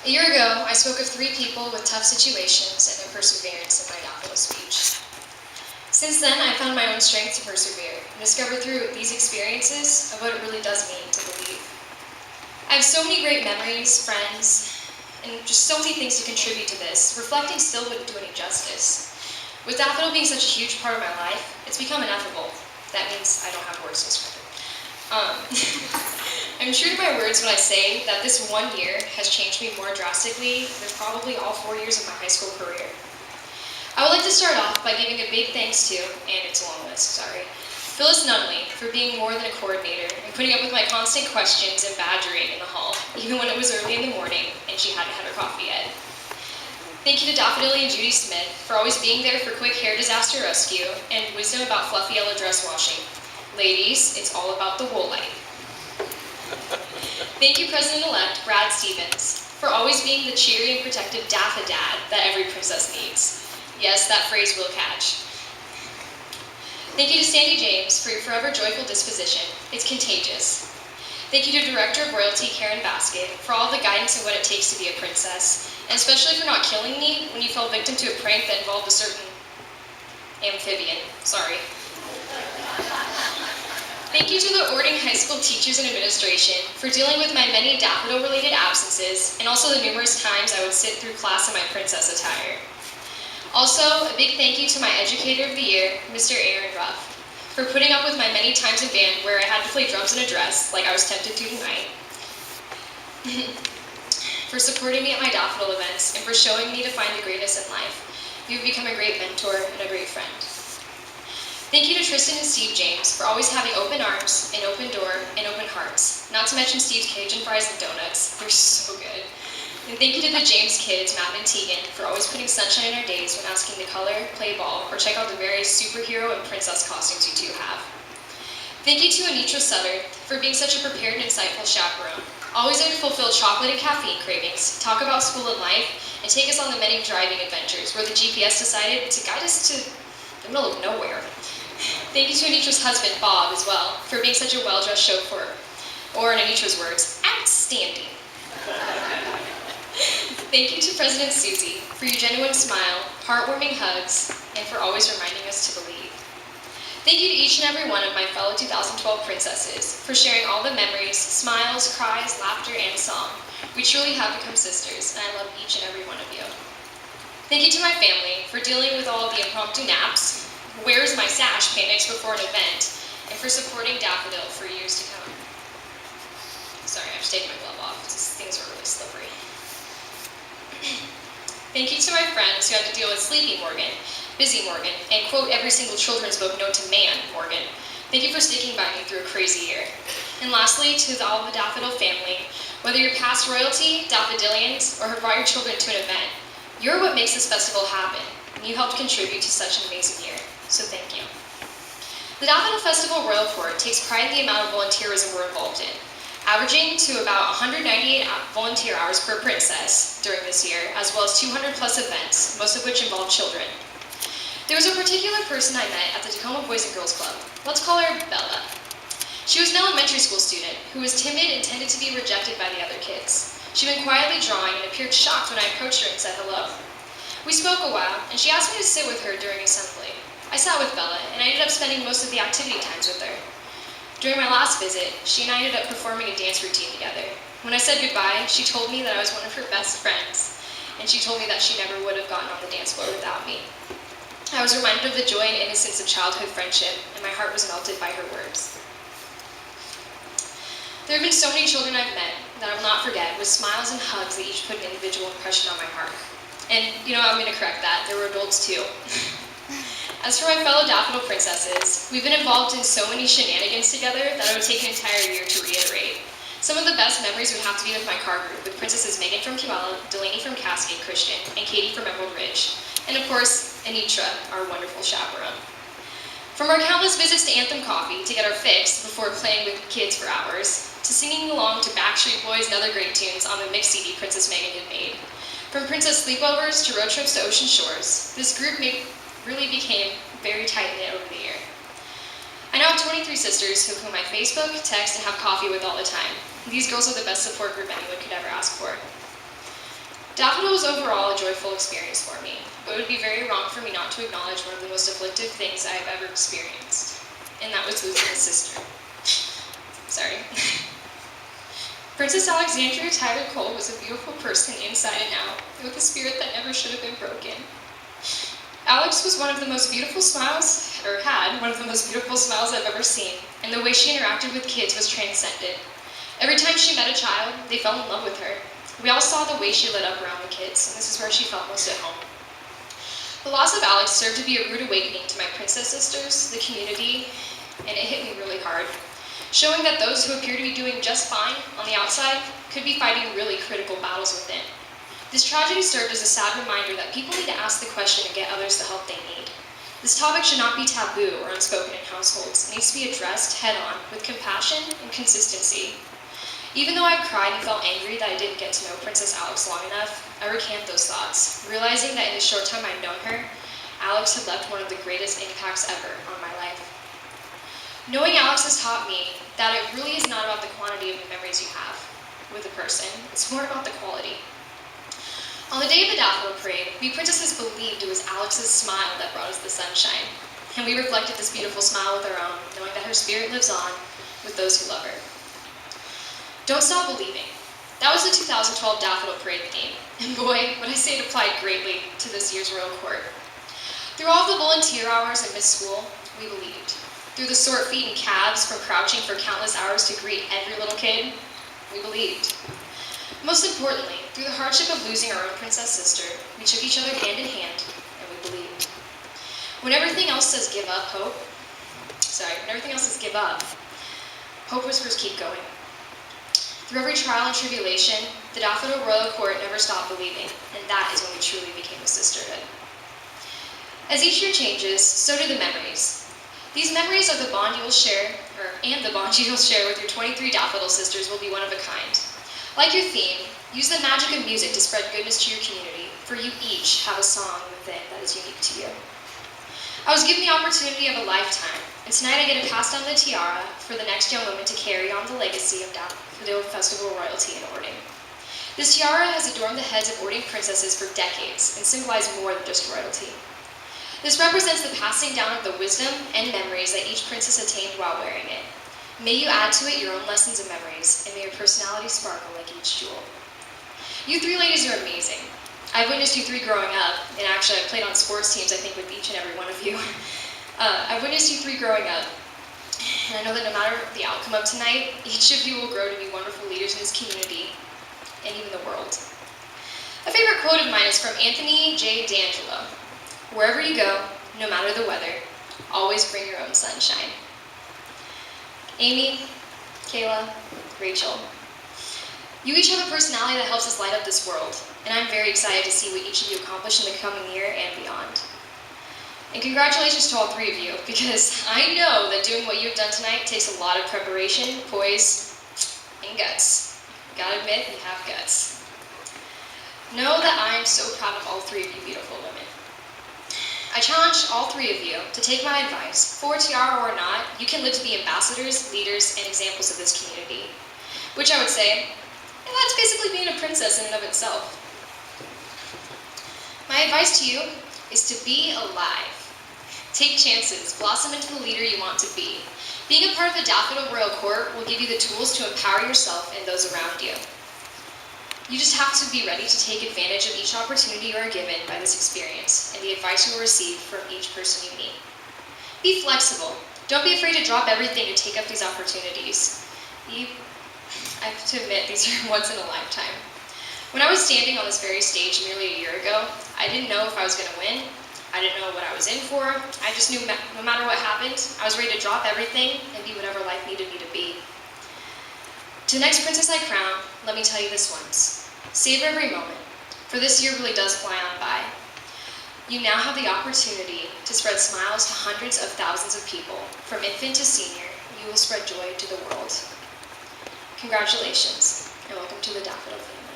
A year ago, I spoke of 3 people with tough situations and their perseverance in my Daffodil speech. Since then, I found my own strength to persevere and discovered through these experiences of what it really does mean to believe. I have so many great memories, friends, and just so many things to contribute to this. Reflecting still wouldn't do any justice. With Daffodil being such a huge part of my life, it's become ineffable. That means I don't have words to describe it. I'm true to my words when I say that this one year has changed me more drastically than probably all 4 years of my high school career. I would like to start off by giving a big thanks to, and it's a long list, sorry, Phyllis Nunley for being more than a coordinator and putting up with my constant questions and badgering in the hall, even when it was early in the morning and she hadn't had her coffee yet. Thank you to Daffodil and Judy Smith for always being there for quick hair disaster rescue and wisdom about fluffy yellow dress washing. Ladies, it's all about the wool light. Thank you, President-elect Brad Stevens, for always being the cheery and protective Daffodad that every princess needs. Yes, that phrase will catch. Thank you to Sandy James for your forever joyful disposition. It's contagious. Thank you to Director of Royalty Karen Basket for all the guidance and what it takes to be a princess, and especially for not killing me when you fell victim to a prank that involved a certain amphibian. Sorry. Thank you to the Orting High School teachers and administration for dealing with my many Daffodil-related absences and also the numerous times I would sit through class in my princess attire. Also, a big thank you to my educator of the year, Mr. Aaron Ruff, for putting up with my many times in band where I had to play drums in a dress like I was tempted to tonight, for supporting me at my Daffodil events, and for showing me to find the greatness in life. You've become a great mentor and a great friend. Thank you to Tristan and Steve James for always having open arms, an open door, and open hearts. Not to mention Steve's Cajun fries and donuts. They're so good. And thank you to the James kids, Matt and Tegan, for always putting sunshine in our days when asking to color, play ball, or check out the various superhero and princess costumes you two have. Thank you to Anitra Sutter for being such a prepared and insightful chaperone. Always there to fulfill chocolate and caffeine cravings, talk about school and life, and take us on the many driving adventures where the GPS decided to guide us to the middle of nowhere. Thank you to Anitra's husband, Bob, as well, for being such a well-dressed chauffeur. Or in Anitra's words, outstanding. Thank you to President Susie for your genuine smile, heartwarming hugs, and for always reminding us to believe. Thank you to each and every one of my fellow 2012 princesses for sharing all the memories, smiles, cries, laughter, and song. We truly have become sisters, and I love each and every one of you. Thank you to my family for dealing with all of the impromptu naps, where's my sash panics before an event, and for supporting Daffodil for years to come. Sorry, I have to take my glove off. These things are really slippery. Thank you to my friends who had to deal with Sleepy Morgan, Busy Morgan, and quote every single children's book known to man, Morgan. Thank you for sticking by me through a crazy year. And lastly, to all of the Daffodil family, whether you're past royalty, Daffodilians, or have brought your children to an event, you're what makes this festival happen, and you helped contribute to such an amazing year. So thank you. The Daffodil Festival Royal Court takes pride in the amount of volunteerism we're involved in, averaging to about 198 volunteer hours per princess during this year, as well as 200 plus events, most of which involve children. There was a particular person I met at the Tacoma Boys and Girls Club. Let's call her Bella. She was an elementary school student who was timid and tended to be rejected by the other kids. She'd been quietly drawing and appeared shocked when I approached her and said hello. We spoke a while, and she asked me to sit with her during assembly. I sat with Bella, and I ended up spending most of the activity times with her. During my last visit, she and I ended up performing a dance routine together. When I said goodbye, she told me that I was one of her best friends, and she told me that she never would have gotten on the dance floor without me. I was reminded of the joy and innocence of childhood friendship, and my heart was melted by her words. There have been so many children I've met that I will not forget, with smiles and hugs that each put an individual impression on my heart. And, I'm going to correct that, there were adults too. As for my fellow Daffodil princesses, we've been involved in so many shenanigans together that it would take an entire year to reiterate. Some of the best memories would have to be with my car group, with Princesses Megan from Kiwala, Delaney from Cascade Christian, and Katie from Emerald Ridge. And of course, Anitra, our wonderful chaperone. From our countless visits to Anthem Coffee to get our fix before playing with kids for hours, to singing along to Backstreet Boys and other great tunes on the mix CD Princess Megan had made. From princess sleepovers to road trips to ocean shores, this group really became very tight-knit over the year. I now have 23 sisters whom I Facebook, text, and have coffee with all the time. These girls are the best support group anyone could ever ask for. Daffodil was overall a joyful experience for me, but it would be very wrong for me not to acknowledge one of the most afflictive things I have ever experienced, and that was losing a sister. Sorry. Princess Alexandria Tyler Cole was a beautiful person inside and out, with a spirit that never should have been broken. Alex was one of the most beautiful smiles, or had one of the most beautiful smiles I've ever seen, and the way she interacted with kids was transcendent. Every time she met a child, they fell in love with her. We all saw the way she lit up around the kids, and this is where she felt most at home. The loss of Alex served to be a rude awakening to my princess sisters, the community, and it hit me really hard, showing that those who appear to be doing just fine on the outside could be fighting really critical battles within. This tragedy served as a sad reminder that people need to ask the question and get others the help they need. This topic should not be taboo or unspoken in households. It needs to be addressed head-on with compassion and consistency. Even though I've cried and felt angry that I didn't get to know Princess Alex long enough, I recant those thoughts, realizing that in the short time I'd known her, Alex had left one of the greatest impacts ever on my life. Knowing Alex has taught me that it really is not about the quantity of the memories you have with a person, it's more about the quality. On the day of the Daffodil Parade, we princesses believed it was Alex's smile that brought us the sunshine, and we reflected this beautiful smile with our own, knowing that her spirit lives on with those who love her. Don't stop believing. That was the 2012 Daffodil Parade theme, and boy, would I say it applied greatly to this year's Royal Court. Through all the volunteer hours and missed school, we believed. Through the sore feet and calves from crouching for countless hours to greet every little kid, we believed. Most importantly, through the hardship of losing our own princess sister, we took each other hand in hand, and we believed. When everything else says give up, hope whispers keep going. Through every trial and tribulation, the Daffodil Royal Court never stopped believing, and that is when we truly became a sisterhood. As each year changes, so do the memories. These memories of the bond you will share, with your 23 Daffodil sisters will be one of a kind. Like your theme, use the magic of music to spread goodness to your community, for you each have a song within that is unique to you. I was given the opportunity of a lifetime, and tonight I get to pass down the tiara for the next young woman to carry on the legacy of Daffodil Festival royalty in Orting. This tiara has adorned the heads of Orting princesses for decades and symbolized more than just royalty. This represents the passing down of the wisdom and memories that each princess attained while wearing it. May you add to it your own lessons and memories, and may your personality sparkle like each jewel. You three ladies are amazing. I've witnessed you three growing up, and actually I've played on sports teams, I think, with each and every one of you. I've witnessed you three growing up, and I know that no matter the outcome of tonight, each of you will grow to be wonderful leaders in this community, and even the world. A favorite quote of mine is from Anthony J. D'Angelo. Wherever you go, no matter the weather, always bring your own sunshine. Amy, Kayla, Rachel, you each have a personality that helps us light up this world, and I'm very excited to see what each of you accomplish in the coming year and beyond. And congratulations to all three of you, because I know that doing what you've done tonight takes a lot of preparation, poise, and guts. Gotta admit, you have guts. Know that I am so proud of all three of you beautiful women. I challenge all three of you to take my advice. For tiara or not, you can live to be ambassadors, leaders, and examples of this community. Which I would say, that's basically being a princess in and of itself. My advice to you is to be alive. Take chances, blossom into the leader you want to be. Being a part of the Daffodil Royal Court will give you the tools to empower yourself and those around you. You just have to be ready to take advantage of each opportunity you are given by this experience and the advice you will receive from each person you meet. Be flexible. Don't be afraid to drop everything to take up these opportunities. I have to admit, these are once in a lifetime. When I was standing on this very stage nearly a year ago, I didn't know if I was going to win. I didn't know what I was in for. I just knew no matter what happened, I was ready to drop everything and be whatever life needed me to be. To the next princess I crown, let me tell you this once. Savor every moment, for this year really does fly on by. You now have the opportunity to spread smiles to hundreds of thousands of people. From infant to senior, you will spread joy to the world. Congratulations, and welcome to the Daffodil family.